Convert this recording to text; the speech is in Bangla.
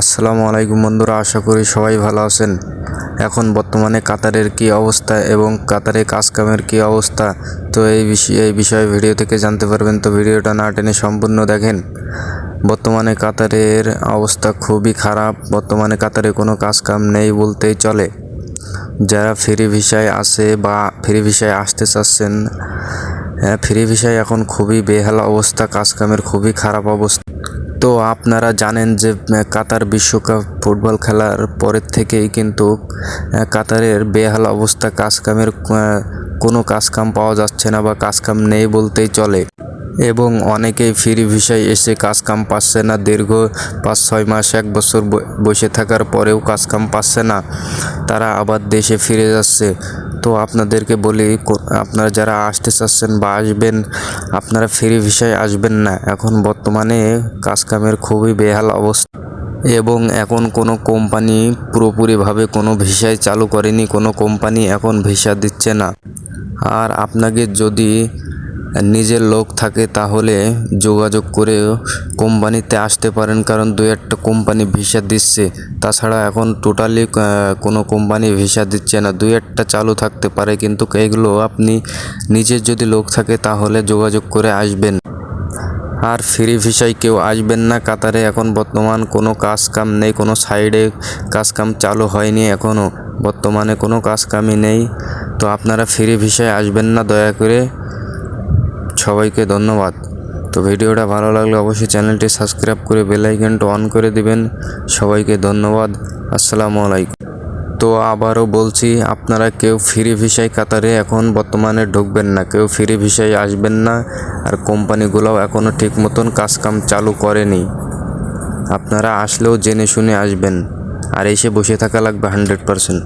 আসসালামু আলাইকুম বন্ধুরা, আশা করি সবাই ভালো আছেন। এখন বর্তমানে কাতারের কি অবস্থা এবং কাতারে কাজকামের কি অবস্থা, তো এই বিষয়ে ভিডিও থেকে জানতে পারবেন। তো ভিডিওটা না টেনে সম্পূর্ণ দেখেন। বর্তমানে কাতারের অবস্থা খুবই খারাপ। বর্তমানে কাতারে কোনো কাজকাম নেই বলতেই চলে। যারা ফ্রি ভিসায় আছে বা ফ্রি ভিসায় আসতে চাচ্ছেন, ফ্রি ভিসায় এখন খুবই বেহাল অবস্থা, কাজকামের খুবই খারাপ অবস্থা। তো আপনারা জানেন যে কাতার বিশ্বকাপ ফুটবল খেলার পরের থেকেই কিন্তু কাতারের বেহাল অবস্থা, কাজকামের কোনো কাজকাম পাওয়া যাচ্ছে না বা কাজকাম নেই বলতেই চলে। এবং অনেকেই ফ্রি ভিসায় এসে কাজকাম পাচ্ছে না, দীর্ঘ 5-6 মাস 1 বছর বসে থাকার পরেও কাজকাম পাচ্ছে না, তারা আবার দেশে ফিরে যাচ্ছে। তো আপনাদেরকে বলি, আপনারা যারা আসতে চাচ্ছেন বা আসবেন, আপনারা ফ্রি ভিসায় আসবেন না। এখন বর্তমানে কাজকামের খুবই বেহাল অবস্থা এবং এখন কোনো কোম্পানি পুরোপুরিভাবে কোনো ভিসায় চালু করেনি, কোনো কোম্পানি এখন ভিসা দিচ্ছে না। আর আপনাকে যদি নিজের লোক থাকে তাহলে যোগাযোগ করে কোম্পানিতে আসতে পারেন, কারণ 2-1টা কোম্পানি ভিসা দিচ্ছে। তাছাড়া এখন টোটালি কোনো কোম্পানি ভিসা দিচ্ছে না, 2-1টা চালু থাকতে পারে, কিন্তু এগুলো আপনি নিজের যদি লোক থাকে তাহলে যোগাযোগ করে আসবেন। আর ফ্রি ভিসায় কেউ আসবেন না কাতারে। এখন বর্তমান কোনো কাজ কাম নেই, কোনো সাইডে কাজ কাম চালু হয়নি, এখনও বর্তমানে কোনো কাজ কামই নেই। তো আপনারা ফ্রি ভিসায় আসবেন না দয়া করে। সবাইকে ধন্যবাদ। তো ভিডিওটা ভালো লাগলে অবশ্যই চ্যানেলটি সাবস্ক্রাইব করে বেল আইকনটা অন করে দিবেন। সবাইকে ধন্যবাদ। আসসালামু আলাইকুম। তো আবারও বলছি, আপনারা কেউ ফ্রি ভিসায় কাতারে এখন বর্তমানে ঢুকবেন না, কেউ ফ্রি ভিসায় আসবেন না। আর কোম্পানিগুলোও এখনও ঠিক মতন কাজকাম চালু করেনি। আপনারা আসলেও জেনে শুনে আসবেন, আর এসে বসে থাকা লাগবে 100%।